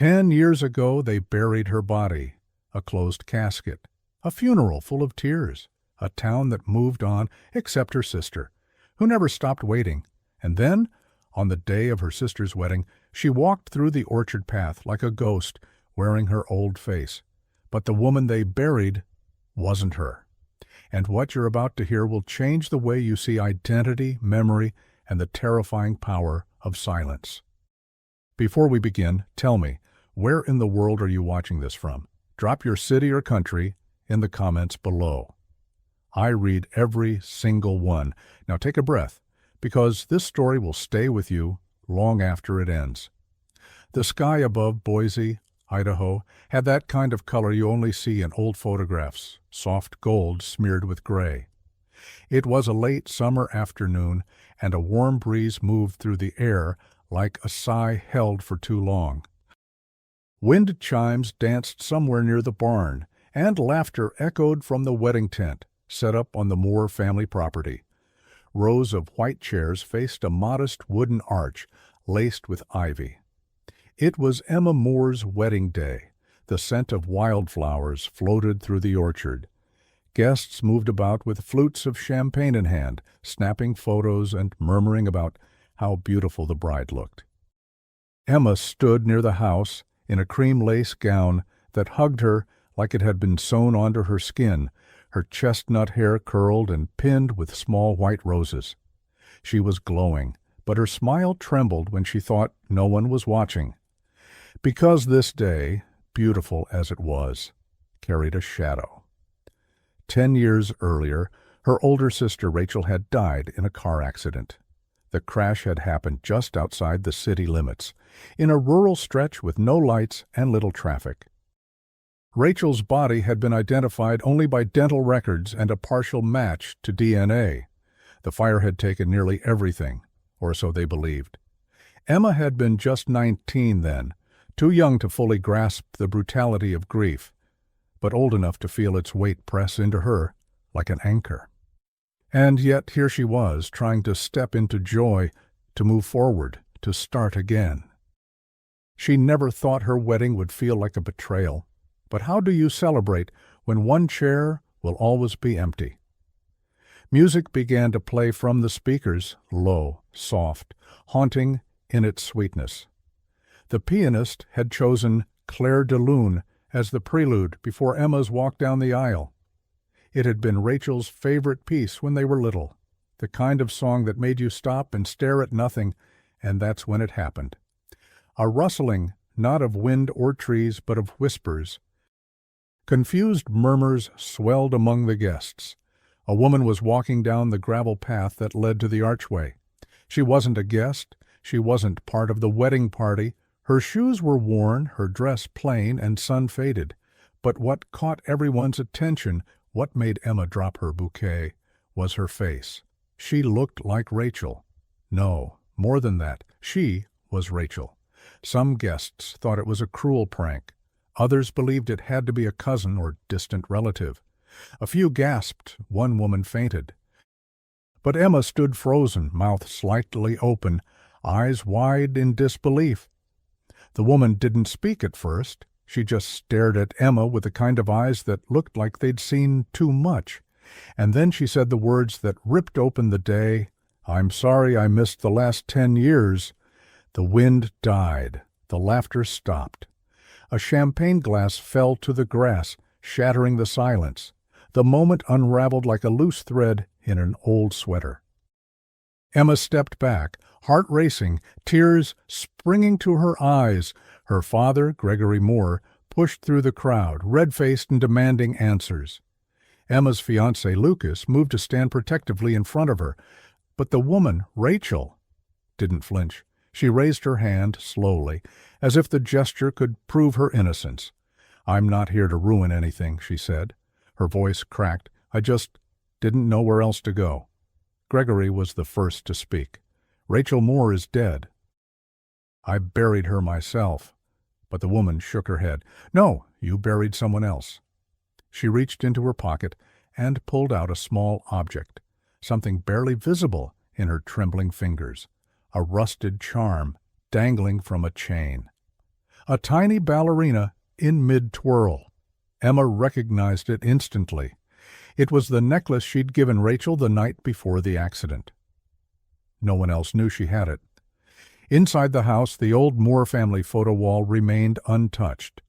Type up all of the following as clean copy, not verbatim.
10 years ago they buried her body, a closed casket, a funeral full of tears, a town that moved on except her sister, who never stopped waiting. And then, on the day of her sister's wedding, she walked through the orchard path like a ghost, wearing her old face. But the woman they buried wasn't her. And what you're about to hear will change the way you see identity, memory, and the terrifying power of silence. Before we begin, tell me, where in the world are you watching this from? Drop your city or country in the comments below. I read every single one. Now take a breath, because this story will stay with you long after it ends. The sky above Boise, Idaho, had that kind of color you only see in old photographs, soft gold smeared with gray. It was a late summer afternoon, and a warm breeze moved through the air like a sigh held for too long. Wind chimes danced somewhere near the barn, and laughter echoed from the wedding tent set up on the Moore family property. Rows of white chairs faced a modest wooden arch laced with ivy. It was Emma Moore's wedding day. The scent of wildflowers floated through the orchard. Guests moved about with flutes of champagne in hand, snapping photos and murmuring about how beautiful the bride looked. Emma stood near the house in a cream lace gown that hugged her like it had been sewn onto her skin, her chestnut hair curled and pinned with small white roses. She was glowing, but her smile trembled when she thought no one was watching. Because this day, beautiful as it was, carried a shadow. 10 years earlier, her older sister Rachel had died in a car accident. The crash had happened just outside the city limits, in a rural stretch with no lights and little traffic. Rachel's body had been identified only by dental records and a partial match to DNA. The fire had taken nearly everything, or so they believed. Emma had been just 19 then, too young to fully grasp the brutality of grief, but old enough to feel its weight press into her like an anchor. And yet here she was, trying to step into joy, to move forward, to start again. She never thought her wedding would feel like a betrayal. But how do you celebrate when one chair will always be empty? Music began to play from the speakers, low, soft, haunting in its sweetness. The pianist had chosen Claire de Lune as the prelude before Emma's walk down the aisle. It had been Rachel's favorite piece when they were little, the kind of song that made you stop and stare at nothing, and that's when it happened. A rustling, not of wind or trees, but of whispers. Confused murmurs swelled among the guests. A woman was walking down the gravel path that led to the archway. She wasn't a guest. She wasn't part of the wedding party. Her shoes were worn, her dress plain and sun-faded. But what caught everyone's attention, what made Emma drop her bouquet, was her face. She looked like Rachel. No, more than that, she was Rachel. Some guests thought it was a cruel prank. Others believed it had to be a cousin or distant relative. A few gasped, one woman fainted. But Emma stood frozen, mouth slightly open, eyes wide in disbelief. The woman didn't speak at first. She just stared at Emma with the kind of eyes that looked like they'd seen too much. And then she said the words that ripped open the day, "I'm sorry I missed the last 10 years. The wind died. The laughter stopped. A champagne glass fell to the grass, shattering the silence. The moment unraveled like a loose thread in an old sweater. Emma stepped back, heart racing, tears springing to her eyes. Her father, Gregory Moore, pushed through the crowd, red-faced and demanding answers. Emma's fiancé, Lucas, moved to stand protectively in front of her. But the woman, Rachel, didn't flinch. She raised her hand slowly, as if the gesture could prove her innocence. "I'm not here to ruin anything," she said. Her voice cracked. "I just didn't know where else to go." Gregory was the first to speak. "Rachel Moore is dead." "I buried her myself." But the woman shook her head. "No, you buried someone else." She reached into her pocket and pulled out a small object, something barely visible in her trembling fingers. A rusted charm dangling from a chain. a tiny ballerina in mid-twirl. Emma recognized it instantly. It was the necklace she'd given Rachel the night before the accident. No one else knew she had it. Inside the house, the old Moore family photo wall remained untouched.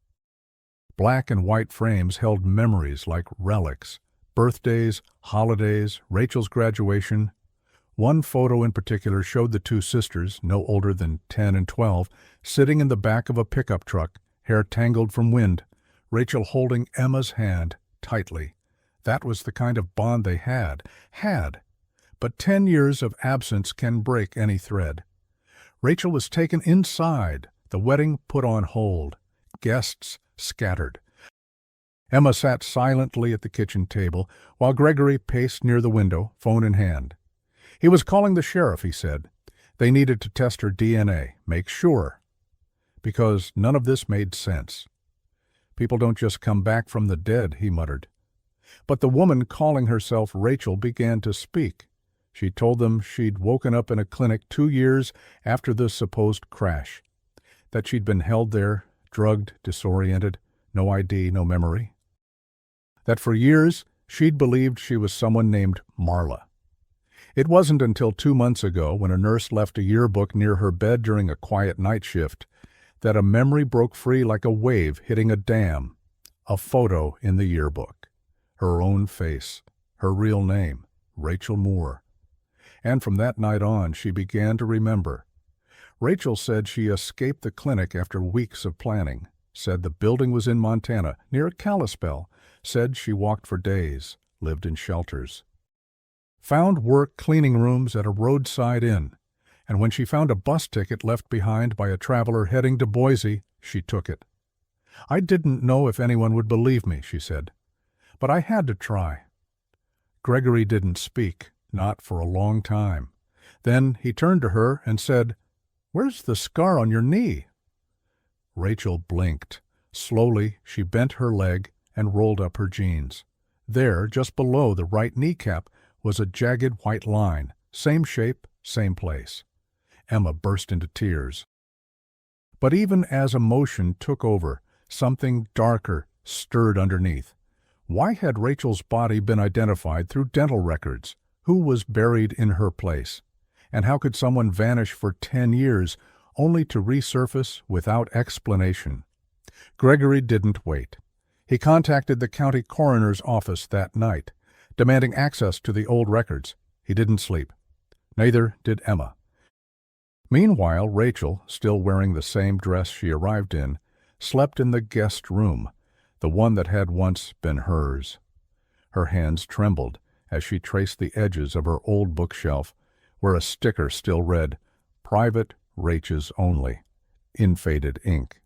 Black and white frames held memories like relics: birthdays, holidays, Rachel's graduation. One photo in particular showed the two sisters, no older than 10 and 12, sitting in the back of a pickup truck, hair tangled from wind, Rachel holding Emma's hand tightly. That was the kind of bond they had. But 10 years of absence can break any thread. Rachel was taken inside, the wedding put on hold, guests scattered. Emma sat silently at the kitchen table, while Gregory paced near the window, phone in hand. He was calling the sheriff, he said. They needed to test her DNA, make sure. Because none of this made sense. People don't just come back from the dead, he muttered. But the woman calling herself Rachel began to speak. She told them she'd woken up in a clinic 2 years after the supposed crash, that she'd been held there, drugged, disoriented, no ID, no memory. That for years she'd believed she was someone named Marla. It wasn't until 2 months ago, when a nurse left a yearbook near her bed during a quiet night shift, that a memory broke free like a wave hitting a dam. A photo in the yearbook. Her own face. Her real name, Rachel Moore. And from that night on, she began to remember. Rachel said she escaped the clinic after weeks of planning, said the building was in Montana, near Kalispell, said she walked for days, lived in shelters. Found work cleaning rooms at a roadside inn, and when she found a bus ticket left behind by a traveler heading to Boise, she took it. I didn't know if anyone would believe me, she said, but I had to try. Gregory didn't speak, not for a long time. Then he turned to her and said, "Where's the scar on your knee?" Rachel blinked. Slowly, she bent her leg and rolled up her jeans. There, just below the right kneecap, was a jagged white line, same shape, same place. Emma burst into tears. But even as emotion took over, something darker stirred underneath. Why had Rachel's body been identified through dental records? Who was buried in her place? And how could someone vanish for 10 years, only to resurface without explanation? Gregory didn't wait. He contacted the county coroner's office that night, demanding access to the old records. He didn't sleep. Neither did Emma. Meanwhile, Rachel, still wearing the same dress she arrived in, slept in the guest room, the one that had once been hers. Her hands trembled as she traced the edges of her old bookshelf, where a sticker still read, "Private Raches Only," in faded ink.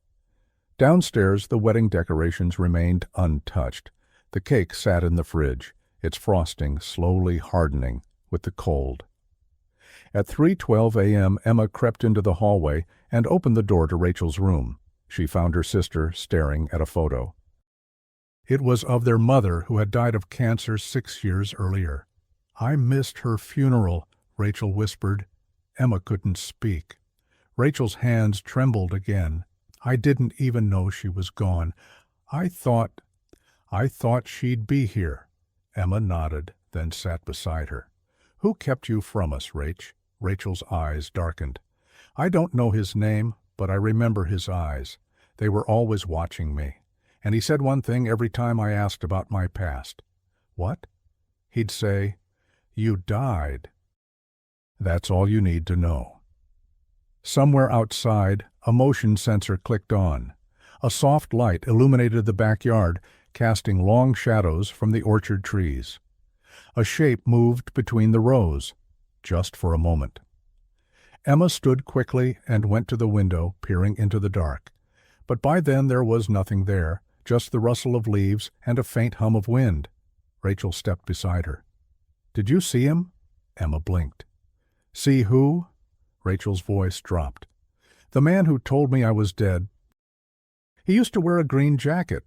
Downstairs, the wedding decorations remained untouched. The cake sat in the fridge, its frosting slowly hardening with the cold. At 3:12 a.m., Emma crept into the hallway and opened the door to Rachel's room. She found her sister staring at a photo. It was of their mother, who had died of cancer 6 years earlier. "I missed her funeral," Rachel whispered. Emma couldn't speak. Rachel's hands trembled again. "I didn't even know she was gone. I thought she'd be here." Emma nodded, then sat beside her. "Who kept you from us, Rach?" Rachel's eyes darkened. "I don't know his name, but I remember his eyes. They were always watching me. And he said one thing every time I asked about my past." "What?" He'd say, "You died." That's all you need to know. Somewhere outside, a motion sensor clicked on. A soft light illuminated the backyard, casting long shadows from the orchard trees. A shape moved between the rows, just for a moment. Emma stood quickly and went to the window, peering into the dark. But by then there was nothing there, just the rustle of leaves and a faint hum of wind. Rachel stepped beside her. "Did you see him?" Emma blinked. "See who?" Rachel's voice dropped. "The man who told me I was dead. He used to wear a green jacket."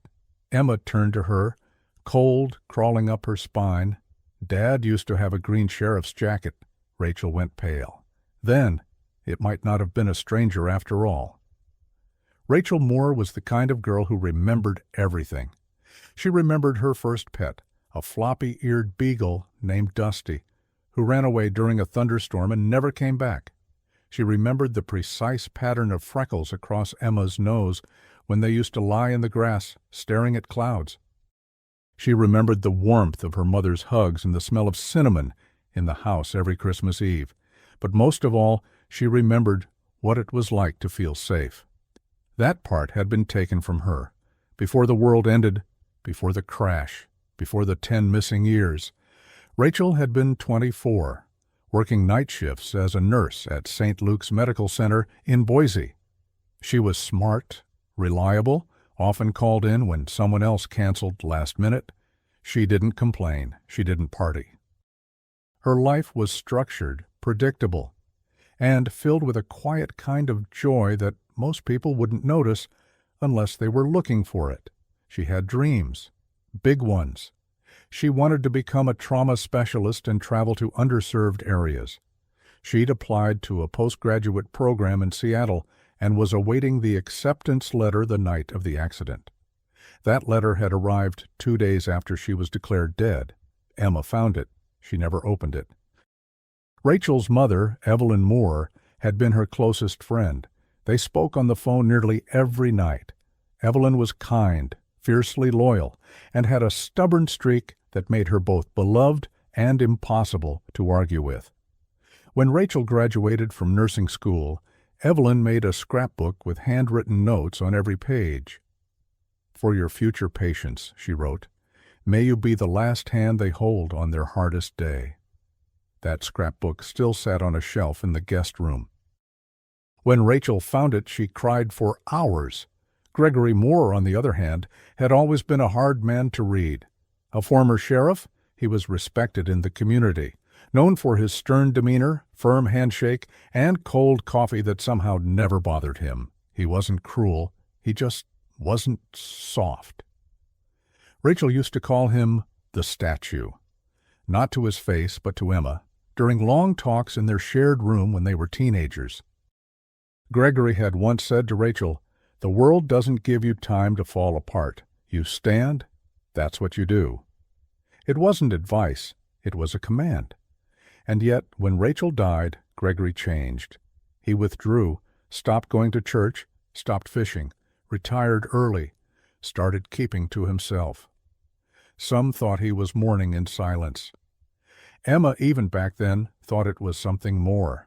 Emma turned to her, cold crawling up her spine. "Dad used to have a green sheriff's jacket." Rachel went pale. Then, it might not have been a stranger after all. Rachel Moore was the kind of girl who remembered everything. She remembered her first pet, a floppy-eared beagle named Dusty, who ran away during a thunderstorm and never came back. She remembered the precise pattern of freckles across Emma's nose when they used to lie in the grass, staring at clouds. She remembered the warmth of her mother's hugs and the smell of cinnamon in the house every Christmas Eve. But most of all, she remembered what it was like to feel safe. That part had been taken from her. Before the world ended, before the crash, before the 10 missing years, Rachel had been 24, working night shifts as a nurse at St. Luke's Medical Center in Boise. She was smart, reliable, often called in when someone else canceled last minute. She didn't complain. She didn't party. Her life was structured, predictable, and filled with a quiet kind of joy that most people wouldn't notice unless they were looking for it. She had dreams, big ones. She wanted to become a trauma specialist and travel to underserved areas. She'd applied to a postgraduate program in Seattle and was awaiting the acceptance letter the night of the accident. That letter had arrived 2 days after she was declared dead. Emma found it. She never opened it. Rachel's mother, Evelyn Moore, had been her closest friend. They spoke on the phone nearly every night. Evelyn was kind, fiercely loyal, and had a stubborn streak that made her both beloved and impossible to argue with. When Rachel graduated from nursing school, Evelyn made a scrapbook with handwritten notes on every page. "For your future patients," she wrote, "may you be the last hand they hold on their hardest day." That scrapbook still sat on a shelf in the guest room. When Rachel found it, she cried for hours. Gregory Moore, on the other hand, had always been a hard man to read. A former sheriff, he was respected in the community, known for his stern demeanor, firm handshake, and cold coffee that somehow never bothered him. He wasn't cruel, he just wasn't soft. Rachel used to call him the statue. Not to his face, but to Emma, during long talks in their shared room when they were teenagers. Gregory had once said to Rachel, "The world doesn't give you time to fall apart. You stand, that's what you do." It wasn't advice, it was a command. And yet, when Rachel died, Gregory changed. He withdrew, stopped going to church, stopped fishing, retired early, started keeping to himself. Some thought he was mourning in silence. Emma, even back then, thought it was something more.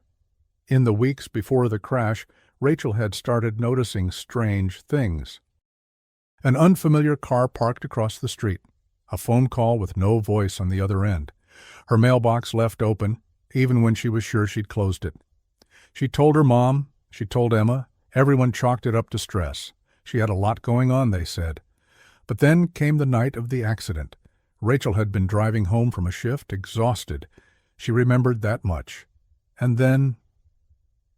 In the weeks before the crash, Rachel had started noticing strange things. An unfamiliar car parked across the street, a phone call with no voice on the other end, her mailbox left open, even when she was sure she'd closed it. She told her mom, she told Emma, everyone chalked it up to stress. She had a lot going on, they said. But then came the night of the accident. Rachel had been driving home from a shift, exhausted. She remembered that much. And then,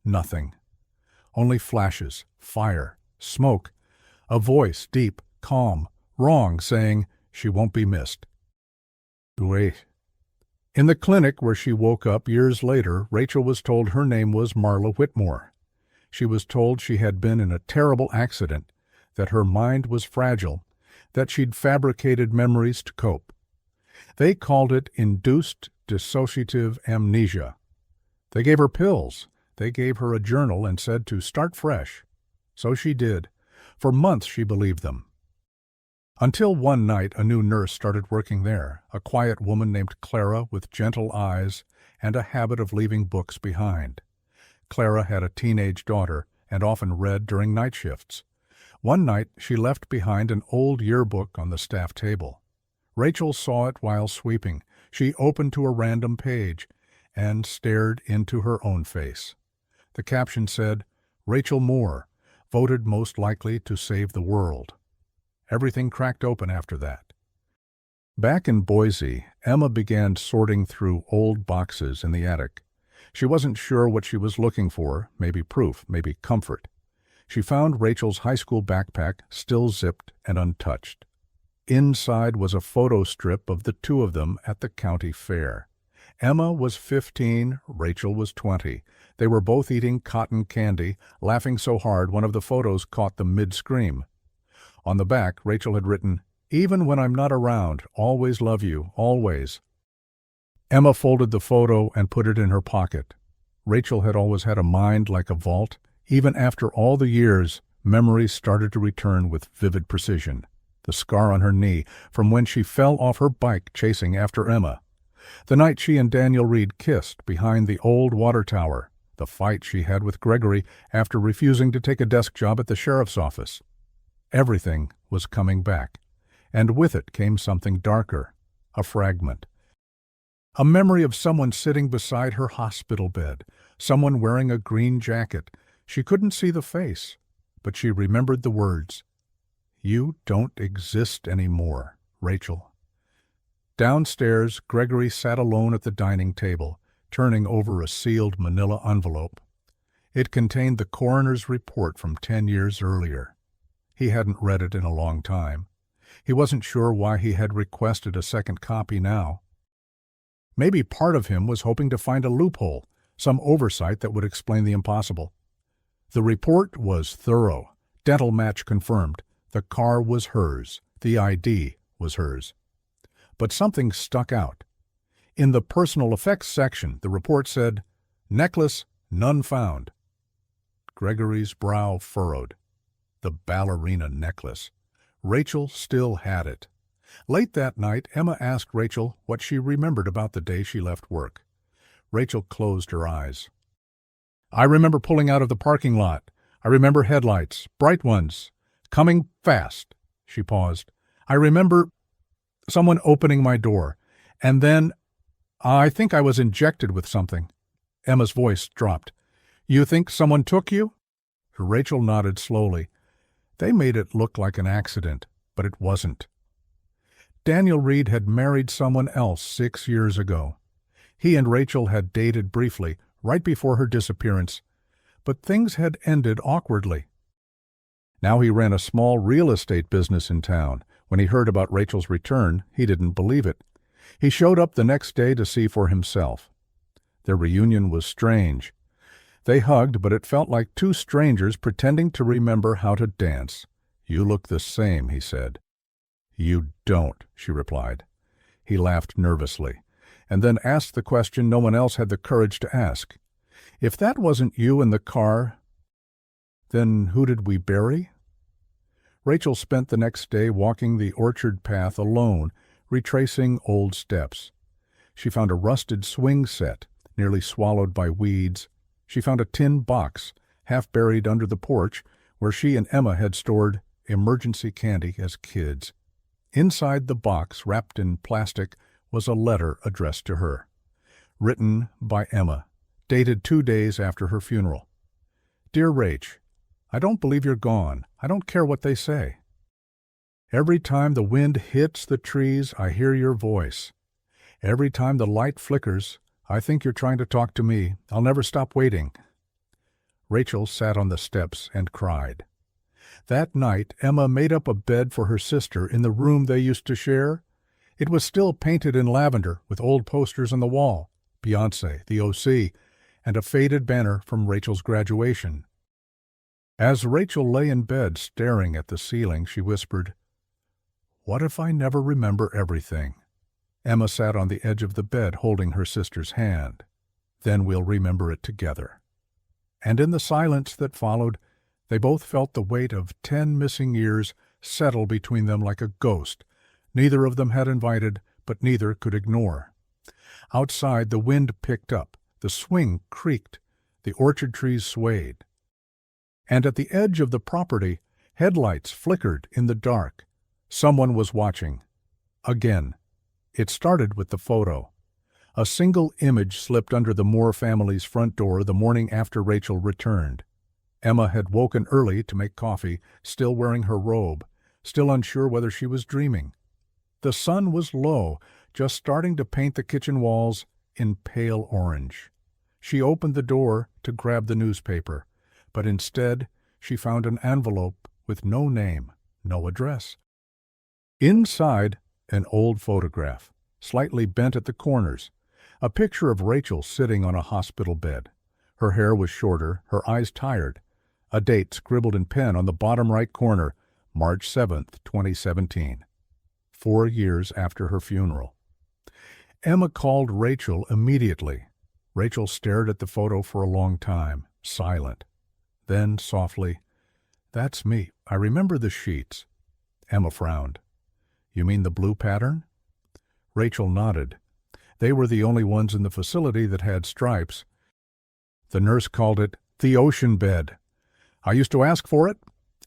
nothing. Only flashes, fire, smoke, a voice, deep, calm, wrong, saying, "She won't be missed." Wait. In the clinic where she woke up years later, Rachel was told her name was Marla Whitmore. She was told she had been in a terrible accident, that her mind was fragile, that she'd fabricated memories to cope. They called it induced dissociative amnesia. They gave her pills. They gave her a journal and said to start fresh. So she did. For months she believed them. Until one night a new nurse started working there, a quiet woman named Clara with gentle eyes and a habit of leaving books behind. Clara had a teenage daughter and often read during night shifts. One night she left behind an old yearbook on the staff table. Rachel saw it while sweeping. She opened to a random page and stared into her own face. The caption said, "Rachel Moore, voted most likely to save the world." Everything cracked open after that. Back in Boise, Emma began sorting through old boxes in the attic. She wasn't sure what she was looking for, maybe proof, maybe comfort. She found Rachel's high school backpack still zipped and untouched. Inside was a photo strip of the two of them at the county fair. Emma was 15, Rachel was 20. They were both eating cotton candy, laughing so hard one of the photos caught them mid-scream. On the back, Rachel had written, "Even when I'm not around, always love you, always." Emma folded the photo and put it in her pocket. Rachel had always had a mind like a vault. Even after all the years, memories started to return with vivid precision. The scar on her knee from when she fell off her bike chasing after Emma. The night she and Daniel Reed kissed behind the old water tower. The fight she had with Gregory after refusing to take a desk job at the sheriff's office. Everything was coming back, and with it came something darker, a fragment. A memory of someone sitting beside her hospital bed, someone wearing a green jacket. She couldn't see the face, but she remembered the words. "You don't exist anymore, Rachel." Downstairs, Gregory sat alone at the dining table, turning over a sealed manila envelope. It contained the coroner's report from 10 years earlier. He hadn't read it in a long time. He wasn't sure why he had requested a second copy now. Maybe part of him was hoping to find a loophole, some oversight that would explain the impossible. The report was thorough. Dental match confirmed. The car was hers. The ID was hers. But something stuck out. In the personal effects section, the report said, "Necklace, none found." Gregory's brow furrowed. The ballerina necklace. Rachel still had it. Late that night, Emma asked Rachel what she remembered about the day she left work. Rachel closed her eyes. "I remember pulling out of the parking lot. I remember headlights, bright ones, coming fast." She paused. "I remember someone opening my door. And then, I think I was injected with something." Emma's voice dropped. "You think someone took you?" Rachel nodded slowly. They made it look like an accident, but it wasn't. Daniel Reed had married someone else 6 years ago. He and Rachel had dated briefly, right before her disappearance, but things had ended awkwardly. Now he ran a small real estate business in town. When he heard about Rachel's return, he didn't believe it. He showed up the next day to see for himself. Their reunion was strange. They hugged, but it felt like two strangers pretending to remember how to dance. "You look the same," he said. "You don't," she replied. He laughed nervously, and then asked the question no one else had the courage to ask. "If that wasn't you in the car, then who did we bury?" Rachel spent the next day walking the orchard path alone, retracing old steps. She found a rusted swing set, nearly swallowed by weeds. She found a tin box, half buried under the porch, where she and Emma had stored emergency candy as kids. Inside the box, wrapped in plastic, was a letter addressed to her. Written by Emma, dated 2 days after her funeral. "Dear Rach, I don't believe you're gone. I don't care what they say. Every time the wind hits the trees, I hear your voice. Every time the light flickers, I think you're trying to talk to me. I'll never stop waiting." Rachel sat on the steps and cried. That night, Emma made up a bed for her sister in the room they used to share. It was still painted in lavender with old posters on the wall, Beyoncé, the OC, and a faded banner from Rachel's graduation. As Rachel lay in bed staring at the ceiling, she whispered, "What if I never remember everything?" Emma sat on the edge of the bed holding her sister's hand. "Then we'll remember it together." And in the silence that followed, they both felt the weight of 10 missing years settle between them like a ghost. Neither of them had invited, but neither could ignore. Outside, the wind picked up. The swing creaked. The orchard trees swayed. And at the edge of the property, headlights flickered in the dark. Someone was watching. Again. It started with the photo. A single image slipped under the Moore family's front door the morning after Rachel returned. Emma had woken early to make coffee, still wearing her robe, still unsure whether she was dreaming. The sun was low, just starting to paint the kitchen walls in pale orange. She opened the door to grab the newspaper, but instead she found an envelope with no name, no address. Inside, an old photograph, slightly bent at the corners, a picture of Rachel sitting on a hospital bed. Her hair was shorter, her eyes tired. A date scribbled in pen on the bottom right corner, March 7th, 2017. 4 years after her funeral. Emma called Rachel immediately. Rachel stared at the photo for a long time, silent. Then, softly, "That's me. I remember the sheets." Emma frowned. "You mean the blue pattern?" Rachel nodded. They were the only ones in the facility that had stripes. The nurse called it the ocean bed. "I used to ask for it."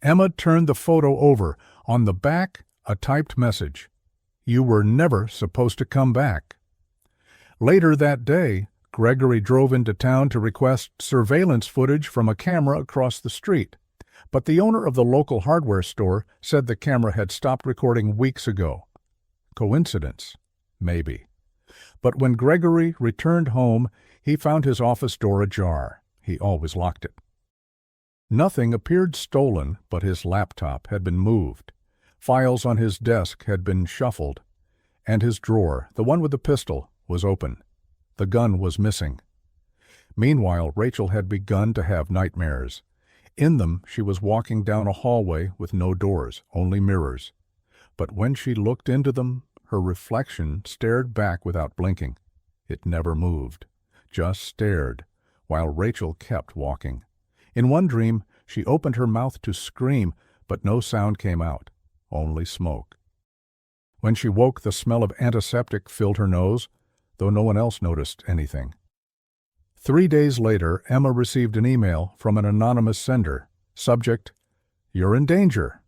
Emma turned the photo over. On the back, a typed message. "You were never supposed to come back." Later that day, Gregory drove into town to request surveillance footage from a camera across the street. But the owner of the local hardware store said the camera had stopped recording weeks ago. Coincidence? Maybe. But when Gregory returned home, he found his office door ajar. He always locked it. Nothing appeared stolen, but his laptop had been moved. Files on his desk had been shuffled. And his drawer, the one with the pistol, was open. The gun was missing. Meanwhile, Rachel had begun to have nightmares. In them, she was walking down a hallway with no doors, only mirrors. But when she looked into them, her reflection stared back without blinking. It never moved, just stared, while Rachel kept walking. In one dream, she opened her mouth to scream, but no sound came out, only smoke. When she woke, the smell of antiseptic filled her nose, though no one else noticed anything. 3 days later, Emma received an email from an anonymous sender. Subject, "You're in danger."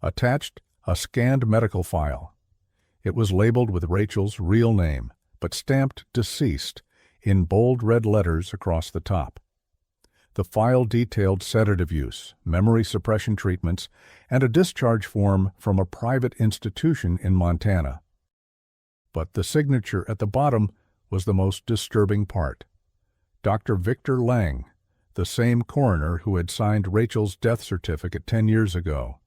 Attached, a scanned medical file. It was labeled with Rachel's real name, but stamped "deceased" in bold red letters across the top. The file detailed sedative use, memory suppression treatments, and a discharge form from a private institution in Montana. But the signature at the bottom was the most disturbing part. Dr. Victor Lang, the same coroner who had signed Rachel's death certificate 10 years ago.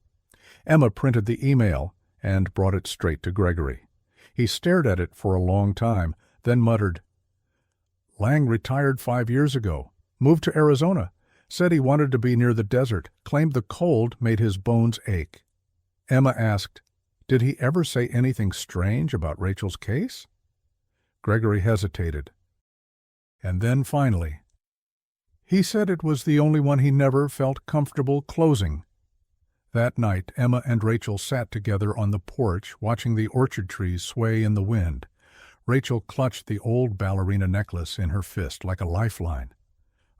Emma printed the email and brought it straight to Gregory. He stared at it for a long time, then muttered, "Lang retired 5 years ago, moved to Arizona, said he wanted to be near the desert, claimed the cold made his bones ache." Emma asked, "Did he ever say anything strange about Rachel's case?" Gregory hesitated. And then finally, "He said it was the only one he never felt comfortable closing." That night, Emma and Rachel sat together on the porch, watching the orchard trees sway in the wind. Rachel clutched the old ballerina necklace in her fist like a lifeline.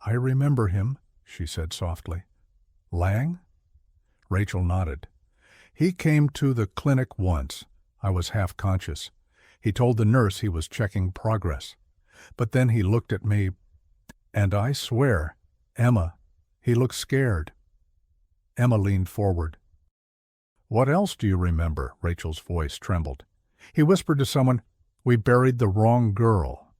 "I remember him," she said softly. "Lang?" Rachel nodded. "He came to the clinic once. I was half conscious. He told the nurse he was checking progress. But then he looked at me, and I swear, Emma, he looked scared." Emma leaned forward. "What else do you remember?" Rachel's voice trembled. "He whispered to someone, 'We buried the wrong girl.'"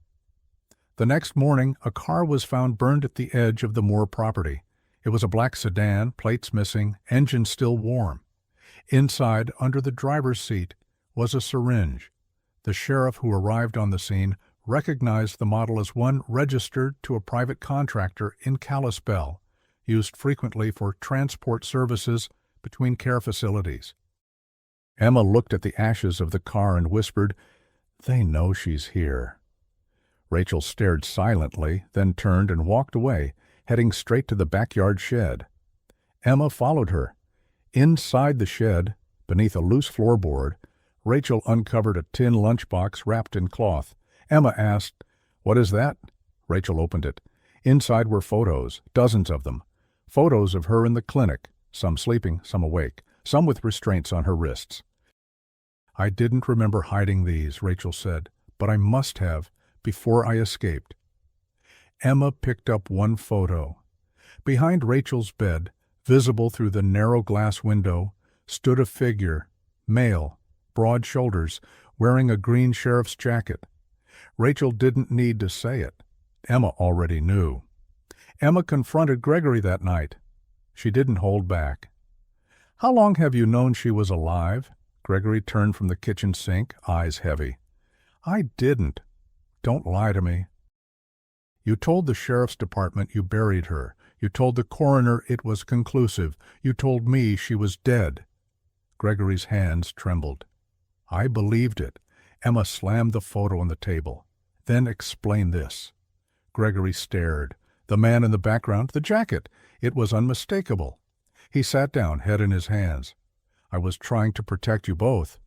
The next morning, a car was found burned at the edge of the Moore property. It was a black sedan, plates missing, engine still warm. Inside, under the driver's seat, was a syringe. The sheriff who arrived on the scene recognized the model as one registered to a private contractor in Kalispell, used frequently for transport services between care facilities. Emma looked at the ashes of the car and whispered, "They know she's here." Rachel stared silently, then turned and walked away, heading straight to the backyard shed. Emma followed her. Inside the shed, beneath a loose floorboard, Rachel uncovered a tin lunchbox wrapped in cloth. Emma asked, "What is that?" Rachel opened it. Inside were photos, dozens of them. Photos of her in the clinic, some sleeping, some awake, some with restraints on her wrists. "I didn't remember hiding these," Rachel said, "but I must have, before I escaped." Emma picked up one photo. Behind Rachel's bed, visible through the narrow glass window, stood a figure, male, broad shoulders, wearing a green sheriff's jacket. Rachel didn't need to say it. Emma already knew. Emma confronted Gregory that night. She didn't hold back. "How long have you known she was alive?" Gregory turned from the kitchen sink, eyes heavy. "I didn't. Don't lie to me." You told the sheriff's department you buried her. You told the coroner it was conclusive. You told me she was dead." Gregory's hands trembled. "I believed it." Emma slammed the photo on the table. "Then explain this." Gregory stared. The man in the background, the jacket. It was unmistakable. He sat down, head in his hands. "I was trying to protect you both."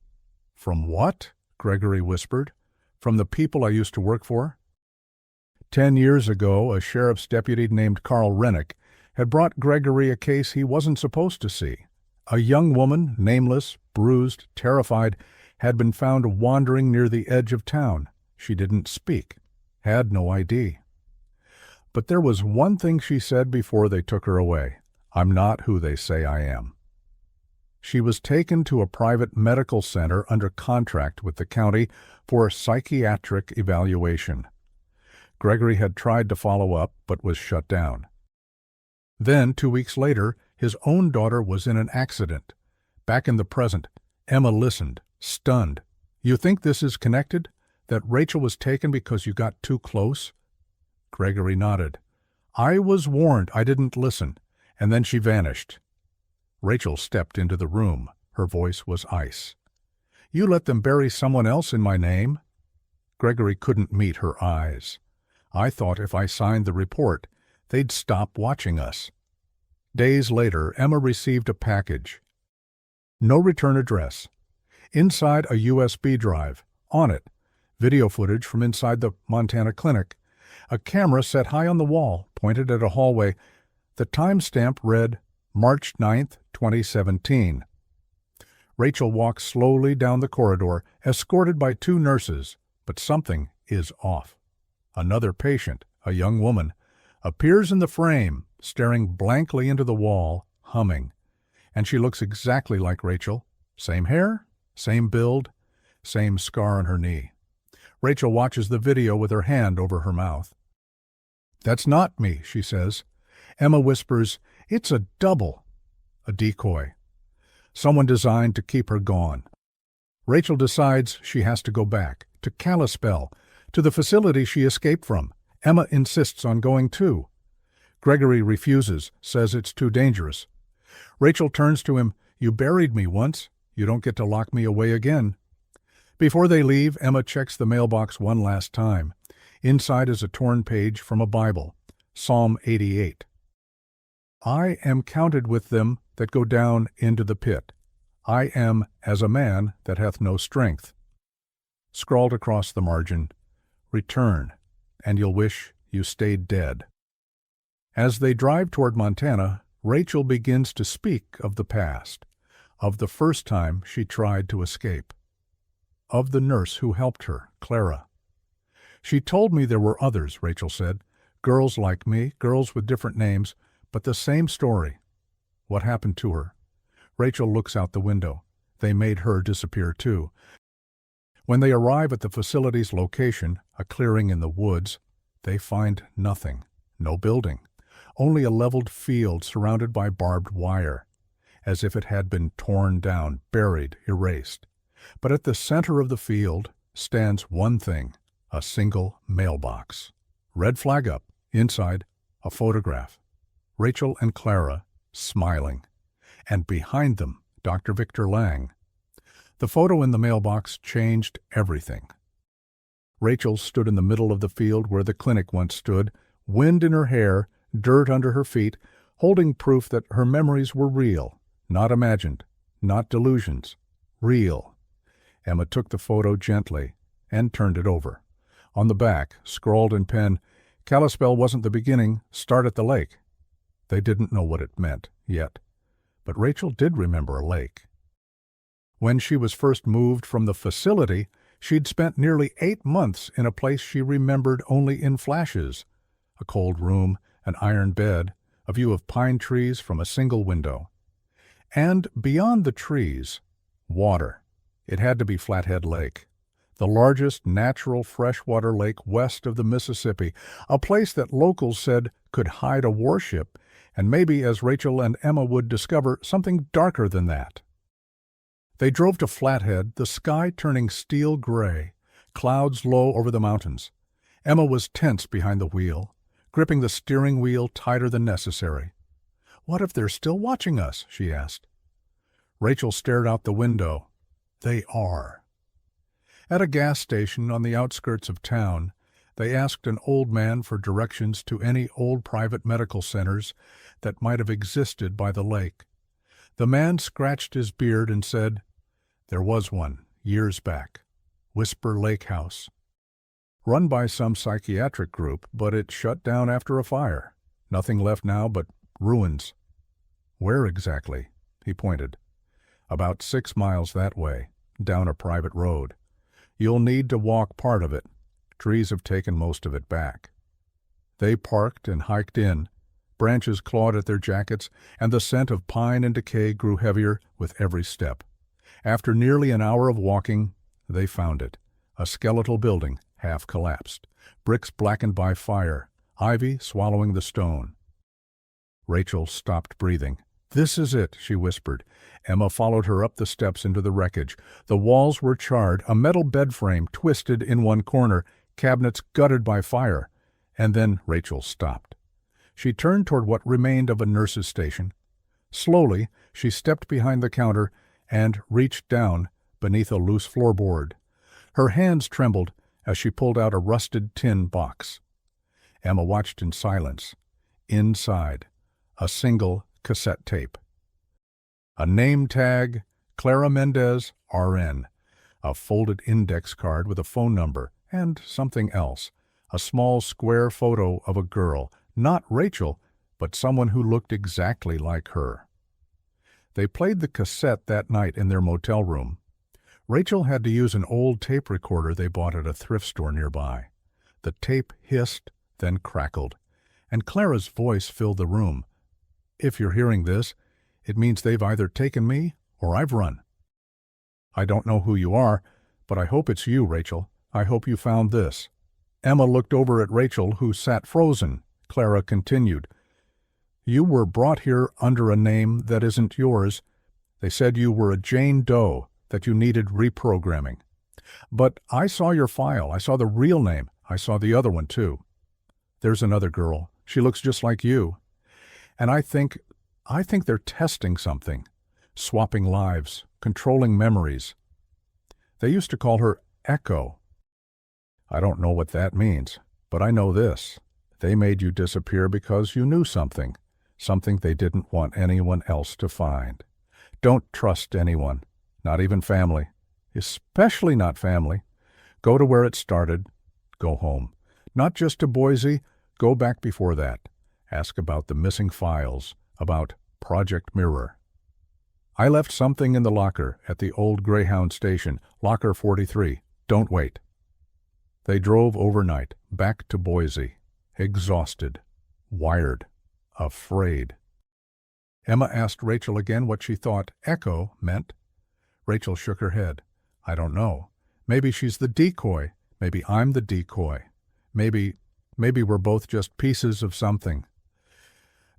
"From what?" Gregory whispered. "From the people I used to work for?" 10 years ago, a sheriff's deputy named Carl Rennick had brought Gregory a case he wasn't supposed to see. A young woman, nameless, bruised, terrified, had been found wandering near the edge of town. She didn't speak, had no ID. But there was one thing she said before they took her away. "I'm not who they say I am." She was taken to a private medical center under contract with the county for a psychiatric evaluation. Gregory had tried to follow up, but was shut down. Then, 2 weeks later, his own daughter was in an accident. Back in the present, Emma listened, stunned. "You think this is connected? That Rachel was taken because you got too close?" Gregory nodded. "I was warned. I didn't listen. And then she vanished." Rachel stepped into the room. Her voice was ice. "You let them bury someone else in my name?" Gregory couldn't meet her eyes. "I thought if I signed the report, they'd stop watching us." Days later, Emma received a package. No return address. Inside, a USB drive. On it, video footage from inside the Montana clinic. A camera set high on the wall, pointed at a hallway. The timestamp read March 9th, 2017. Rachel walked slowly down the corridor, escorted by 2 nurses, but something is off. Another patient, a young woman, appears in the frame, staring blankly into the wall, humming. And she looks exactly like Rachel. Same hair, same build, same scar on her knee. Rachel watches the video with her hand over her mouth. "That's not me," she says. Emma whispers, "It's a double." A decoy. Someone designed to keep her gone. Rachel decides she has to go back, to Kalispell, to the facility she escaped from. Emma insists on going too. Gregory refuses, says it's too dangerous. Rachel turns to him. "You buried me once. You don't get to lock me away again." Before they leave, Emma checks the mailbox one last time. Inside is a torn page from a Bible, Psalm 88. "I am counted with them that go down into the pit. I am as a man that hath no strength." Scrawled across the margin, "Return, and you'll wish you stayed dead." As they drive toward Montana, Rachel begins to speak of the past, of the first time she tried to escape, of the nurse who helped her, Clara. "She told me there were others," Rachel said, "girls like me, girls with different names, but the same story." What happened to her? Rachel looks out the window. They made her disappear too. When they arrive at the facility's location, a clearing in the woods, they find nothing. No building. Only a leveled field surrounded by barbed wire, as if it had been torn down, buried, erased. But at the center of the field stands one thing, a single mailbox. Red flag up, inside, a photograph. Rachel and Clara, smiling. And behind them, Dr. Victor Lang. The photo in the mailbox changed everything. Rachel stood in the middle of the field where the clinic once stood, wind in her hair, dirt under her feet, holding proof that her memories were real, not imagined, not delusions, real. Emma took the photo gently and turned it over. On the back, scrawled in pen, "Kalispell wasn't the beginning, start at the lake." They didn't know what it meant yet, but Rachel did remember a lake. When she was first moved from the facility, she'd spent nearly 8 months in a place she remembered only in flashes. A cold room, an iron bed, a view of pine trees from a single window. And beyond the trees, water. It had to be Flathead Lake, the largest natural freshwater lake west of the Mississippi, a place that locals said could hide a warship, and maybe, as Rachel and Emma would discover, something darker than that. They drove to Flathead, the sky turning steel gray, clouds low over the mountains. Emma was tense behind the wheel, gripping the steering wheel tighter than necessary. "What if they're still watching us?" she asked. Rachel stared out the window. They are. At a gas station on the outskirts of town, they asked an old man for directions to any old private medical centers that might have existed by the lake. The man scratched his beard and said, "There was one, years back. Whisper Lake House. Run by some psychiatric group, but it shut down after a fire. Nothing left now but ruins." "Where exactly?" He pointed. "About 6 miles that way, down a private road. You'll need to walk part of it. Trees have taken most of it back." They parked and hiked in. Branches clawed at their jackets, and the scent of pine and decay grew heavier with every step. After nearly an hour of walking, they found it. A skeletal building, half collapsed. Bricks blackened by fire, ivy swallowing the stone. Rachel stopped breathing. "This is it," she whispered. Emma followed her up the steps into the wreckage. The walls were charred, a metal bed frame twisted in one corner, cabinets gutted by fire. And then Rachel stopped. She turned toward what remained of a nurse's station. Slowly, she stepped behind the counter and reached down beneath a loose floorboard. Her hands trembled as she pulled out a rusted tin box. Emma watched in silence. Inside, a single cassette tape. A name tag, Clara Mendez, RN. A folded index card with a phone number and something else. A small square photo of a girl, not Rachel, but someone who looked exactly like her. They played the cassette that night in their motel room. Rachel had to use an old tape recorder they bought at a thrift store nearby. The tape hissed, then crackled, and Clara's voice filled the room. "If you're hearing this, it means they've either taken me or I've run. I don't know who you are, but I hope it's you, Rachel. I hope you found this." Emma looked over at Rachel, who sat frozen. Clara continued, "You were brought here under a name that isn't yours. They said you were a Jane Doe, that you needed reprogramming. But I saw your file. I saw the real name. I saw the other one, too. There's another girl. She looks just like you. And I think they're testing something, swapping lives, controlling memories. They used to call her Echo. I don't know what that means, but I know this. They made you disappear because you knew something they didn't want anyone else to find. Don't trust anyone, not even family, especially not family. Go to where it started. Go home. Not just to Boise, go back before that. Ask about the missing files, about Project Mirror. I left something in the locker at the old Greyhound station, locker 43. Don't wait." They drove overnight, back to Boise, exhausted, wired, afraid. Emma asked Rachel again what she thought Echo meant. Rachel shook her head. "I don't know. Maybe she's the decoy. Maybe I'm the decoy. Maybe we're both just pieces of something."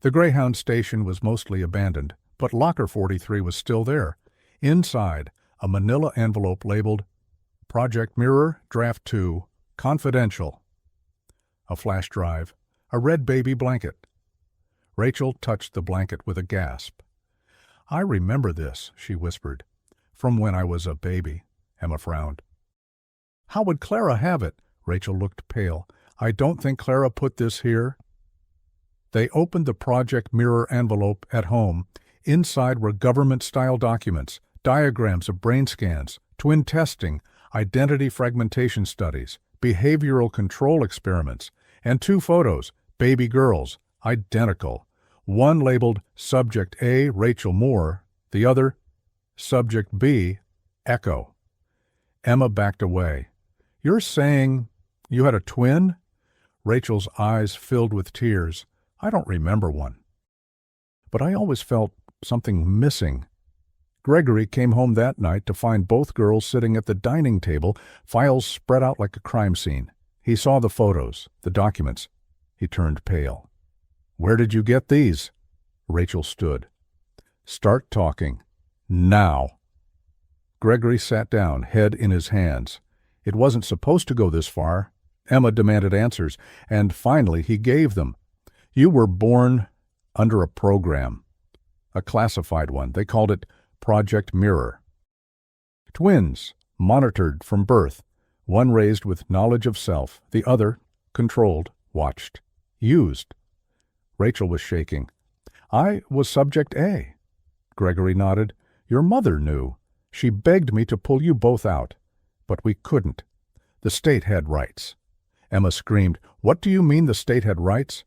The Greyhound station was mostly abandoned, but locker 43 was still there. Inside, a manila envelope labeled Project Mirror, Draft 2, Confidential. A flash drive, a red baby blanket. Rachel touched the blanket with a gasp. "I remember this," she whispered. "From when I was a baby." Emma frowned. "How would Clara have it?" Rachel looked pale. "I don't think Clara put this here." They opened the Project Mirror envelope at home. Inside were government-style documents, diagrams of brain scans, twin testing, identity fragmentation studies, behavioral control experiments, and 2 photos, baby girls, identical. One labeled Subject A, Rachel Moore, the other, Subject B, Echo. Emma backed away. "You're saying you had a twin?" Rachel's eyes filled with tears. "I don't remember one. But I always felt something missing." Gregory came home that night to find both girls sitting at the dining table, files spread out like a crime scene. He saw the photos, the documents. He turned pale. "Where did you get these?" Rachel stood. "Start talking. Now." Gregory sat down, head in his hands. "It wasn't supposed to go this far. Emma demanded answers, and finally he gave them. You were born under a program, a classified one. They called it Project Mirror. Twins, monitored from birth, one raised with knowledge of self, the other, controlled, watched, used. Rachel was shaking. I was subject A. Gregory nodded. Your mother knew. She begged me to pull you both out. But we couldn't. The state had rights. Emma screamed, What do you mean the state had rights?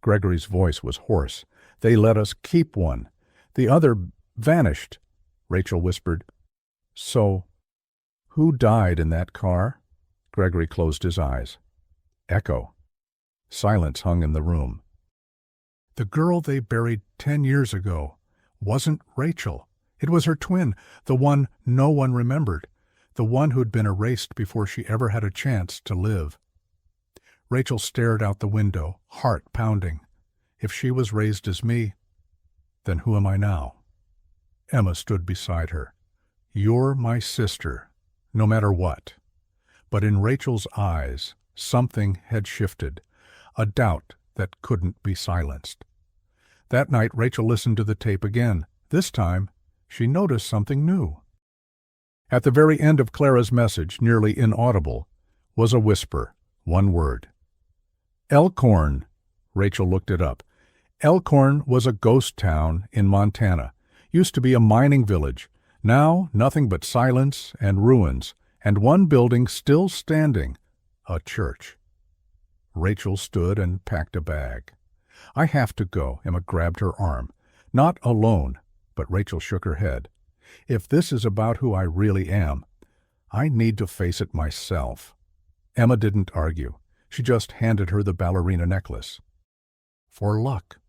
Gregory's voice was hoarse. They let us keep one. The other vanished, Rachel whispered. So, who died in that car? Gregory closed his eyes. Echo. Silence hung in the room. The girl they buried 10 years ago wasn't Rachel. It was her twin, the one no one remembered, the one who'd been erased before she ever had a chance to live. Rachel stared out the window, heart pounding. If she was raised as me, then who am I now? Emma stood beside her. You're my sister, no matter what. But in Rachel's eyes, something had shifted, a doubt that couldn't be silenced. That night, Rachel listened to the tape again. This time, she noticed something new. At the very end of Clara's message, nearly inaudible, was a whisper, one word. Elkhorn. Rachel looked it up. Elkhorn was a ghost town in Montana. Used to be a mining village. Now, nothing but silence and ruins, and one building still standing, a church. Rachel stood and packed a bag. I have to go, Emma grabbed her arm. Not alone, but Rachel shook her head. If this is about who I really am, I need to face it myself. Emma didn't argue. She just handed her the ballerina necklace. For luck.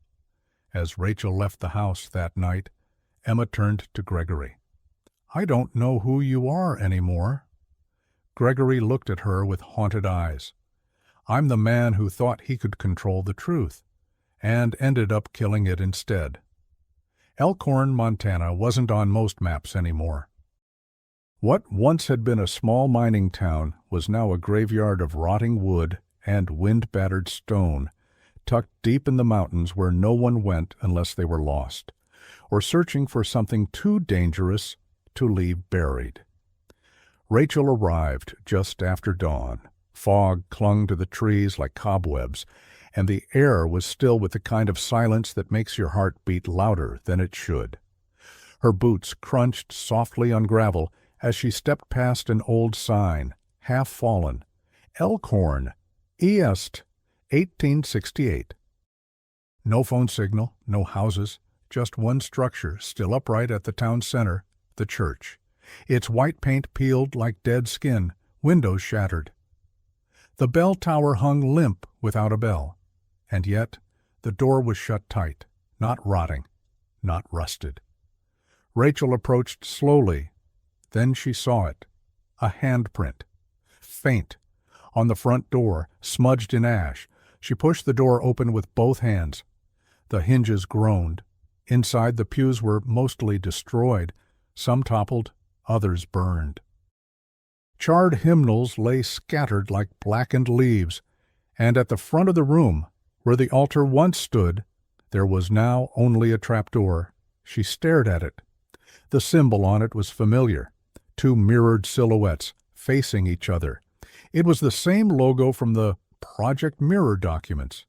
As Rachel left the house that night, Emma turned to Gregory. I don't know who you are anymore. Gregory looked at her with haunted eyes. I'm the man who thought he could control the truth, and ended up killing it instead. Elkhorn, Montana wasn't on most maps anymore. What once had been a small mining town was now a graveyard of rotting wood and wind-battered stone, tucked deep in the mountains where no one went unless they were lost, or searching for something too dangerous to leave buried. Rachel arrived just after dawn. Fog clung to the trees like cobwebs, and the air was still with the kind of silence that makes your heart beat louder than it should. Her boots crunched softly on gravel as she stepped past an old sign, half fallen. Elkhorn, East, 1868. No phone signal, no houses, just one structure still upright at the town center, the church. Its white paint peeled like dead skin, windows shattered. The bell tower hung limp without a bell, and yet the door was shut tight, not rotting, not rusted. Rachel approached slowly. Then she saw it, a handprint, faint, on the front door, smudged in ash. She pushed the door open with both hands. The hinges groaned. Inside, the pews were mostly destroyed, some toppled, others burned. Charred hymnals lay scattered like blackened leaves, and at the front of the room, where the altar once stood, there was now only a trapdoor. She stared at it. The symbol on it was familiar, two mirrored silhouettes facing each other. It was the same logo from the Project Mirror documents.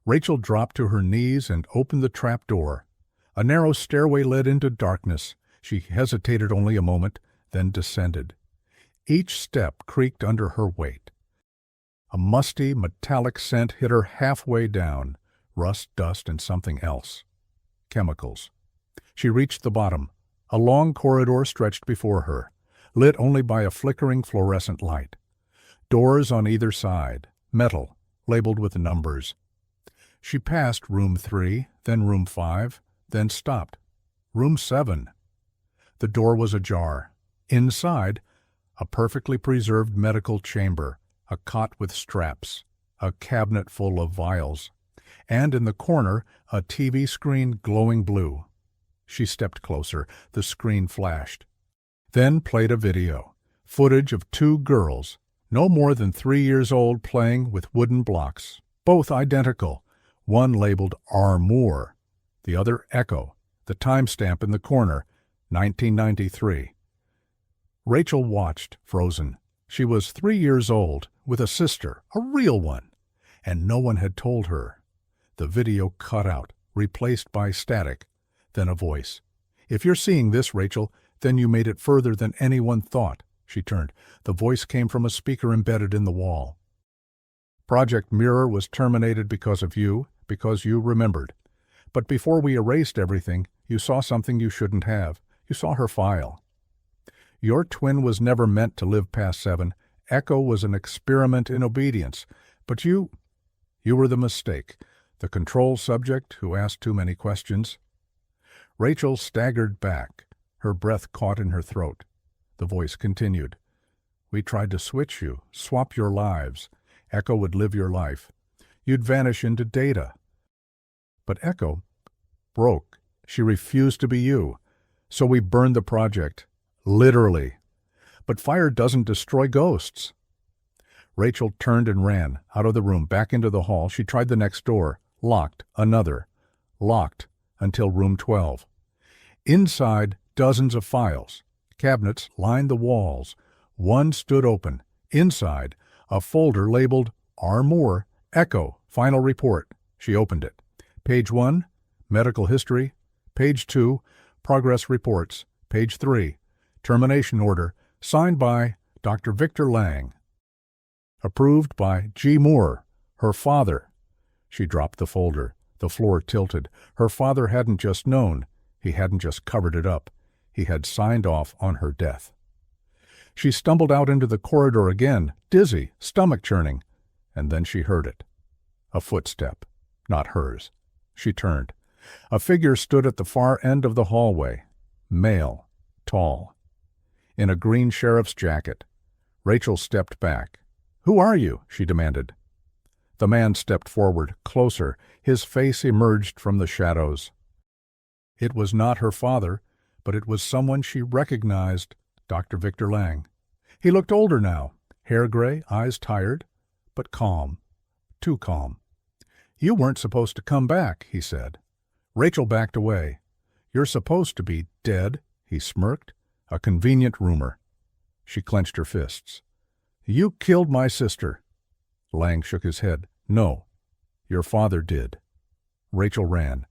Rachel dropped to her knees and opened the trapdoor. A narrow stairway led into darkness. She hesitated only a moment, then descended. Each step creaked under her weight. A musty, metallic scent hit her halfway down, rust, dust, and something else. Chemicals. She reached the bottom. A long corridor stretched before her, lit only by a flickering fluorescent light. Doors on either side, metal, labeled with numbers. She passed room 3, then room 5, then stopped. Room 7. The door was ajar. Inside, a perfectly preserved medical chamber, a cot with straps, a cabinet full of vials, and in the corner, a TV screen glowing blue. She stepped closer. The screen flashed. Then played a video, footage of two girls, no more than 3 years old, playing with wooden blocks, both identical, one labeled R. Moore, the other Echo, the timestamp in the corner, 1993. Rachel watched, frozen. She was 3 years old, with a sister, a real one, and no one had told her. The video cut out, replaced by static, then a voice. "If you're seeing this, Rachel, then you made it further than anyone thought." She turned. The voice came from a speaker embedded in the wall. "Project Mirror was terminated because of you, because you remembered. But before we erased everything, you saw something you shouldn't have. You saw her file. Your twin was never meant to live past 7. Echo was an experiment in obedience. But you were the mistake, the control subject who asked too many questions." Rachel staggered back, her breath caught in her throat. The voice continued. "We tried to switch you, swap your lives. Echo would live your life. You'd vanish into data. But Echo broke. She refused to be you. So we burned the project. Literally. But fire doesn't destroy ghosts." Rachel turned and ran, out of the room, back into the hall. She tried the next door. Locked. Another. Locked until room 12. Inside, dozens of files. Cabinets lined the walls. One stood open. Inside, a folder labeled R. Moore, Echo, Final Report. She opened it. Page 1, Medical History. Page 2, Progress Reports. Page 3, Termination Order, signed by Dr. Victor Lang. Approved by G. Moore, her father. She dropped the folder. The floor tilted. Her father hadn't just known. He hadn't just covered it up. He had signed off on her death. She stumbled out into the corridor again, dizzy, stomach churning, and then she heard it. A footstep, not hers. She turned. A figure stood at the far end of the hallway. Male, tall, in a green sheriff's jacket. Rachel stepped back. "Who are you?" she demanded. The man stepped forward, closer. His face emerged from the shadows. It was not her father, but it was someone she recognized, Dr. Victor Lang. He looked older now, hair gray, eyes tired, but calm, too calm. "You weren't supposed to come back," he said. Rachel backed away. "You're supposed to be dead," he smirked. "A convenient rumor." She clenched her fists. "You killed my sister." Lang shook his head. "No, your father did." Rachel ran.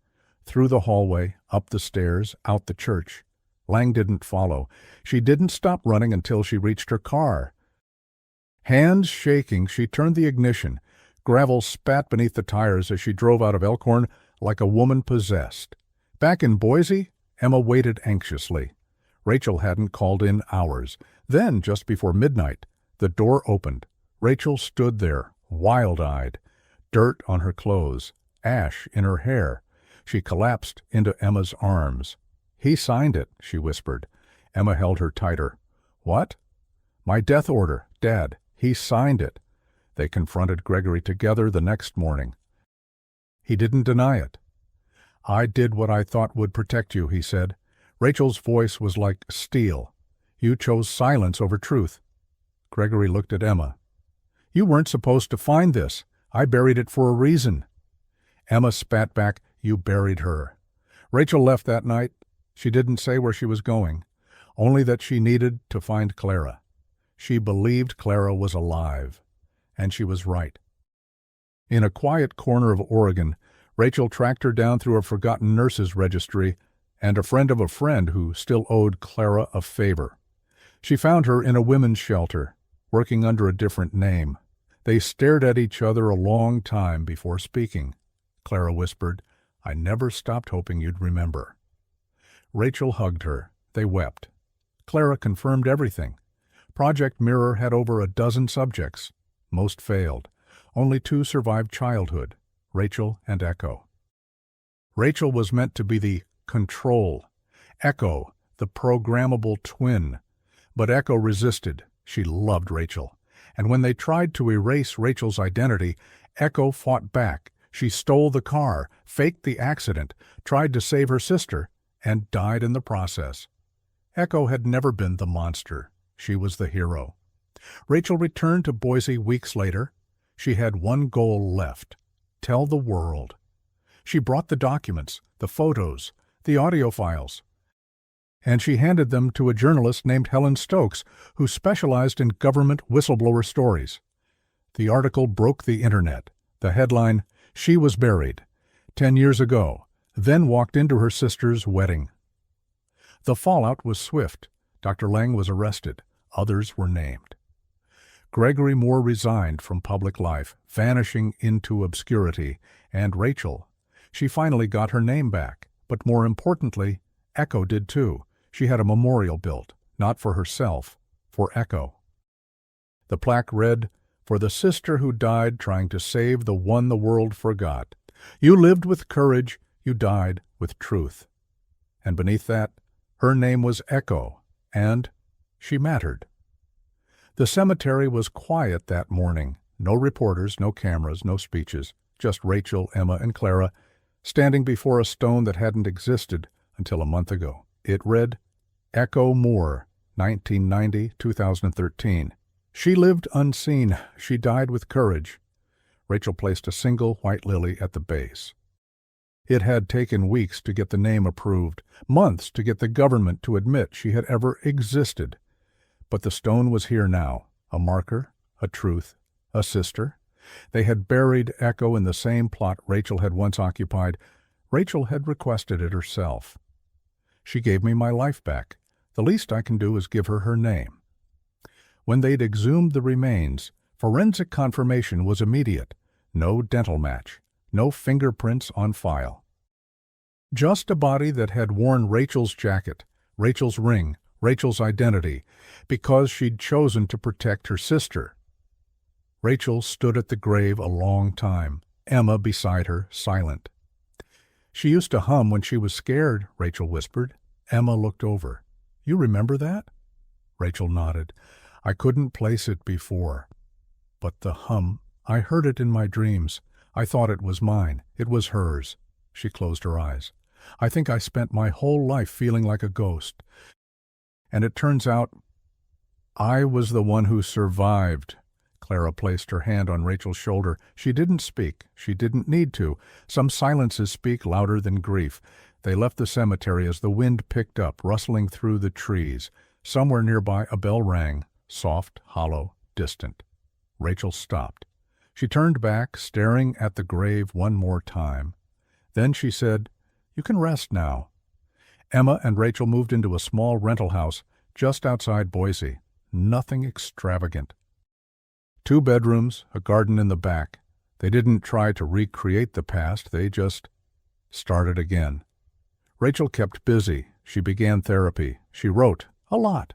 Through the hallway, up the stairs, out the church. Lang didn't follow. She didn't stop running until she reached her car. Hands shaking, she turned the ignition. Gravel spat beneath the tires as she drove out of Elkhorn like a woman possessed. Back in Boise, Emma waited anxiously. Rachel hadn't called in hours. Then, just before midnight, the door opened. Rachel stood there, wild-eyed, dirt on her clothes, ash in her hair. She collapsed into Emma's arms. "He signed it," she whispered. Emma held her tighter. "What?" "My death order, Dad. He signed it." They confronted Gregory together the next morning. He didn't deny it. "I did what I thought would protect you," he said. Rachel's voice was like steel. "You chose silence over truth." Gregory looked at Emma. "You weren't supposed to find this. I buried it for a reason." Emma spat back. "You buried her." Rachel left that night. She didn't say where she was going, only that she needed to find Clara. She believed Clara was alive, and she was right. In a quiet corner of Oregon, Rachel tracked her down through a forgotten nurses' registry and a friend of a friend who still owed Clara a favor. She found her in a women's shelter, working under a different name. They stared at each other a long time before speaking. Clara whispered, "I never stopped hoping you'd remember." Rachel hugged her. They wept. Clara confirmed everything. Project Mirror had over a dozen subjects. Most failed. Only 2 survived childhood, Rachel and Echo. Rachel was meant to be the control. Echo, the programmable twin. But Echo resisted. She loved Rachel. And when they tried to erase Rachel's identity, Echo fought back. She stole the car, faked the accident, tried to save her sister, and died in the process. Echo had never been the monster. She was the hero. Rachel returned to Boise weeks later. She had one goal left: tell the world. She brought the documents, the photos, the audio files, and she handed them to a journalist named Helen Stokes, who specialized in government whistleblower stories. The article broke the internet. The headline, "She was buried 10 years ago, then walked into her sister's wedding." The fallout was swift. Dr. Lang was arrested. Others were named. Gregory Moore resigned from public life, vanishing into obscurity, and Rachel. She finally got her name back, but more importantly, Echo did too. She had a memorial built, not for herself, for Echo. The plaque read, "For the sister who died trying to save the one the world forgot. You lived with courage, you died with truth." And beneath that, her name was Echo, and she mattered. The cemetery was quiet that morning. No reporters, no cameras, no speeches. Just Rachel, Emma, and Clara, standing before a stone that hadn't existed until a month ago. It read, Echo Moore, 1990-2013. She lived unseen. She died with courage. Rachel placed a single white lily at the base. It had taken weeks to get the name approved, months to get the government to admit she had ever existed. But the stone was here now, a marker, a truth, a sister. They had buried Echo in the same plot Rachel had once occupied. Rachel had requested it herself. She gave me my life back. The least I can do is give her her name. When they'd exhumed the remains, forensic confirmation was immediate. No dental match, no fingerprints on file. Just a body that had worn Rachel's jacket, Rachel's ring, Rachel's identity, because she'd chosen to protect her sister. Rachel stood at the grave a long time, Emma beside her, silent. She used to hum when she was scared, Rachel whispered. Emma looked over. You remember that? Rachel nodded. I couldn't place it before. But the hum, I heard it in my dreams. I thought it was mine. It was hers. She closed her eyes. I think I spent my whole life feeling like a ghost. And it turns out I was the one who survived. Clara placed her hand on Rachel's shoulder. She didn't speak. She didn't need to. Some silences speak louder than grief. They left the cemetery as the wind picked up, rustling through the trees. Somewhere nearby a bell rang, soft, hollow, distant. Rachel stopped. She turned back, staring at the grave one more time. Then she said, You can rest now. Emma and Rachel moved into a small rental house just outside Boise. Nothing extravagant. 2 bedrooms, a garden in the back. They didn't try to recreate the past, they just started again. Rachel kept busy. She began therapy. She wrote, a lot.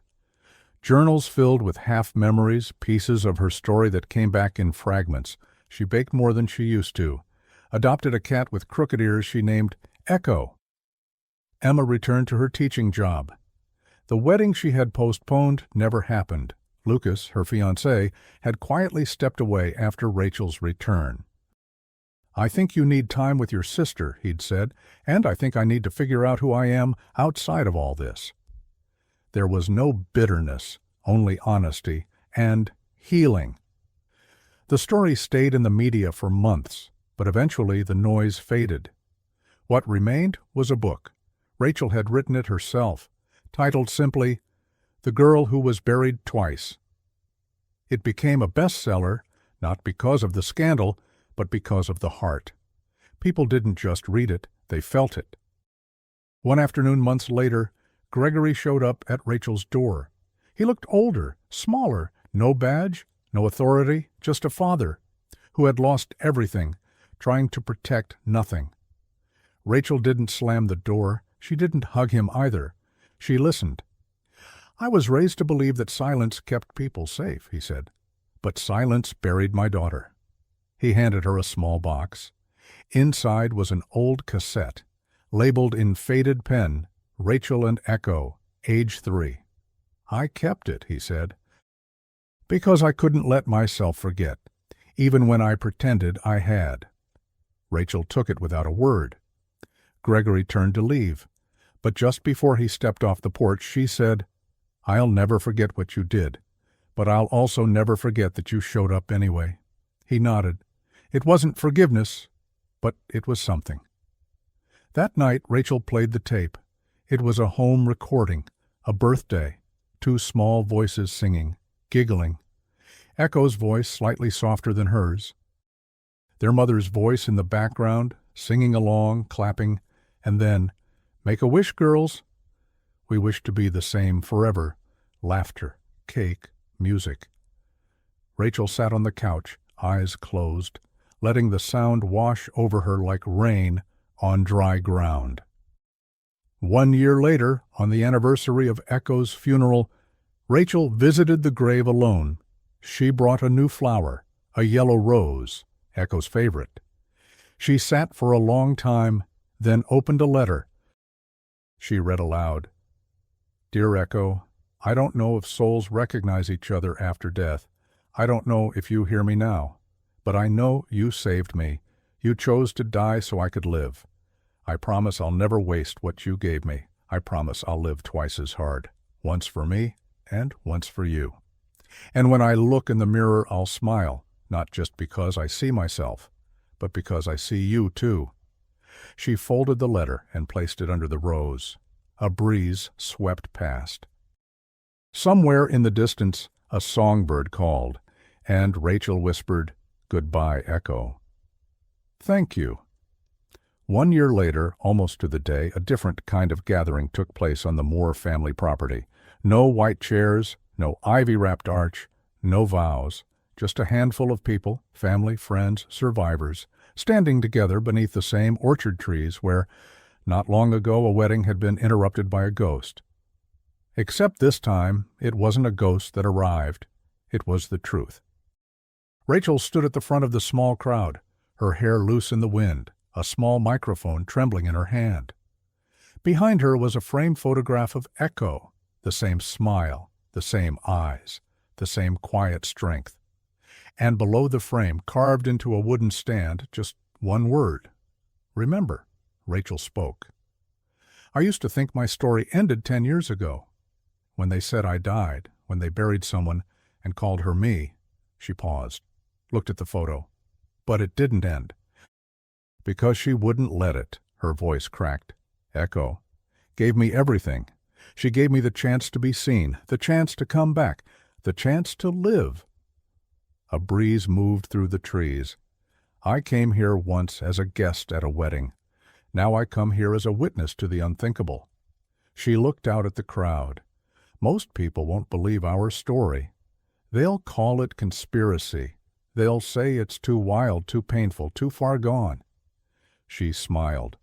Journals filled with half-memories, pieces of her story that came back in fragments. She baked more than she used to. Adopted a cat with crooked ears she named Echo. Emma returned to her teaching job. The wedding she had postponed never happened. Lucas, her fiancé, had quietly stepped away after Rachel's return. I think you need time with your sister, he'd said, and I think I need to figure out who I am outside of all this. There was no bitterness, only honesty and healing. The story stayed in the media for months, but eventually the noise faded. What remained was a book. Rachel had written it herself, titled simply, The Girl Who Was Buried Twice. It became a bestseller, not because of the scandal, but because of the heart. People didn't just read it, they felt it. One afternoon months later, Gregory showed up at Rachel's door. He looked older, smaller, no badge, no authority, just a father who had lost everything, trying to protect nothing. Rachel didn't slam the door. She didn't hug him either. She listened. I was raised to believe that silence kept people safe, he said. But silence buried my daughter. He handed her a small box. Inside was an old cassette, labeled in faded pen, Rachel and Echo, age 3. I kept it, he said, because I couldn't let myself forget, even when I pretended I had. Rachel took it without a word. Gregory turned to leave, but just before he stepped off the porch, she said, I'll never forget what you did, but I'll also never forget that you showed up anyway." He nodded. It wasn't forgiveness, but it was something. That night, Rachel played the tape. It was a home recording, a birthday, two small voices singing, giggling. Echo's voice slightly softer than hers. Their mother's voice in the background, singing along, clapping, and then, "Make a wish, girls." We wish to be the same forever. Laughter, cake, music. Rachel sat on the couch, eyes closed, letting the sound wash over her like rain on dry ground. 1 year later, on the anniversary of Echo's funeral, Rachel visited the grave alone. She brought a new flower, a yellow rose, Echo's favorite. She sat for a long time, then opened a letter. She read aloud, "Dear Echo, I don't know if souls recognize each other after death. I don't know if you hear me now. But I know you saved me. You chose to die so I could live. I promise I'll never waste what you gave me. I promise I'll live twice as hard, once for me and once for you. And when I look in the mirror, I'll smile, not just because I see myself, but because I see you too." She folded the letter and placed it under the rose. A breeze swept past. Somewhere in the distance, a songbird called, and Rachel whispered, "Goodbye, Echo." "Thank you." 1 year later, almost to the day, a different kind of gathering took place on the Moore family property. No white chairs, no ivy-wrapped arch, no vows, just a handful of people, family, friends, survivors, standing together beneath the same orchard trees where, not long ago, a wedding had been interrupted by a ghost. Except this time, it wasn't a ghost that arrived. It was the truth. Rachel stood at the front of the small crowd, her hair loose in the wind, a small microphone trembling in her hand. Behind her was a framed photograph of Echo, the same smile, the same eyes, the same quiet strength. And below the frame, carved into a wooden stand, just one word. "Remember." Rachel spoke. "I used to think my story ended 10 years ago. When they said I died, when they buried someone and called her me." She paused, looked at the photo. "But it didn't end." "Because she wouldn't let it," her voice cracked. "Echo gave me everything. She gave me the chance to be seen, the chance to come back, the chance to live." A breeze moved through the trees. "I came here once as a guest at a wedding. Now I come here as a witness to the unthinkable." She looked out at the crowd. "Most people won't believe our story. They'll call it conspiracy. They'll say it's too wild, too painful, too far gone." She smiled.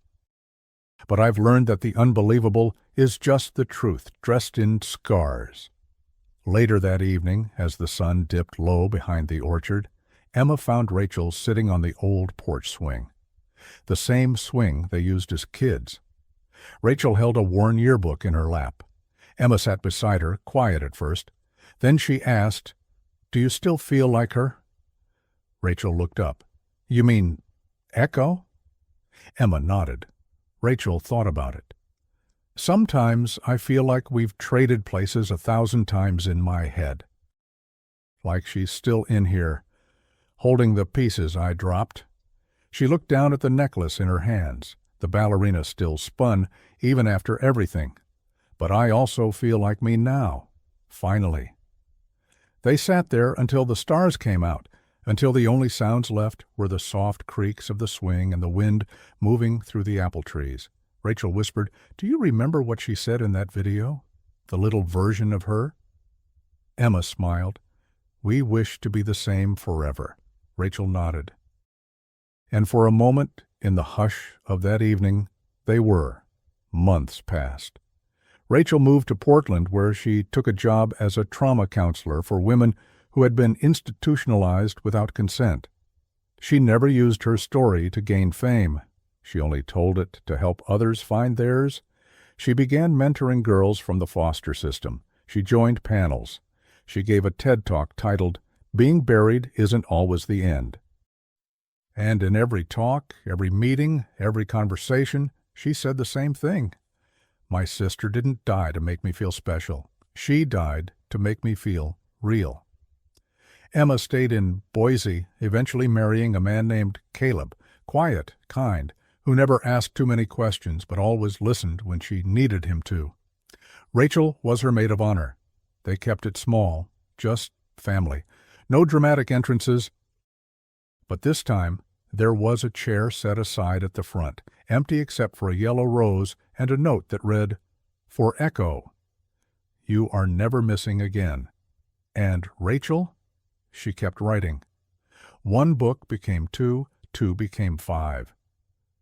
"But I've learned that the unbelievable is just the truth, dressed in scars." Later that evening, as the sun dipped low behind the orchard, Emma found Rachel sitting on the old porch swing. The same swing they used as kids. Rachel held a worn yearbook in her lap. Emma sat beside her, quiet at first. Then she asked, "Do you still feel like her?" Rachel looked up. "You mean Echo?" Emma nodded. Rachel thought about it. "Sometimes I feel like we've traded places 1,000 times in my head. Like she's still in here, holding the pieces I dropped." She looked down at the necklace in her hands. The ballerina still spun, even after everything. "But I also feel like me now. Finally." They sat there until the stars came out, until the only sounds left were the soft creaks of the swing and the wind moving through the apple trees. Rachel whispered, "Do you remember what she said in that video? The little version of her?" Emma smiled. "We wish to be the same forever." Rachel nodded. And for a moment, in the hush of that evening, they were. Months passed. Rachel moved to Portland, where she took a job as a trauma counselor for women who had been institutionalized without consent. She never used her story to gain fame. She only told it to help others find theirs. She began mentoring girls from the foster system. She joined panels. She gave a TED Talk titled, "Being Buried Isn't Always the End." And in every talk, every meeting, every conversation, she said the same thing. "My sister didn't die to make me feel special. She died to make me feel real." Emma stayed in Boise, eventually marrying a man named Caleb, quiet, kind, who never asked too many questions but always listened when she needed him to. Rachel was her maid of honor. They kept it small, just family. No dramatic entrances. But this time, there was a chair set aside at the front, empty except for a yellow rose and a note that read, "For Echo, you are never missing again." And Rachel? She kept writing. One book became two, two became five.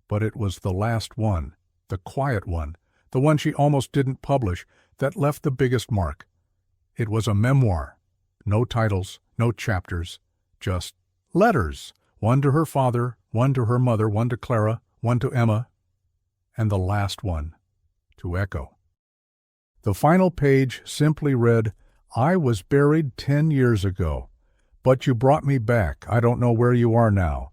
But it was the last one, the quiet one, the one she almost didn't publish, that left the biggest mark. It was a memoir. No titles, no chapters, just letters. One to her father, one to her mother, one to Clara, one to Emma, and the last one to Echo. The final page simply read, "I was buried 10 years ago, but you brought me back. I don't know where you are now.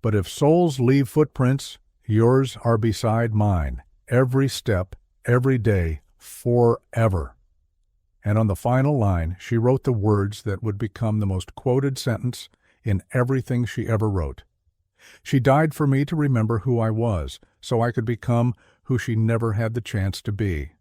But if souls leave footprints, yours are beside mine, every step, every day, forever." And on the final line, she wrote the words that would become the most quoted sentence in everything she ever wrote. She died for me to remember who I was, so I could become who she never had the chance to be.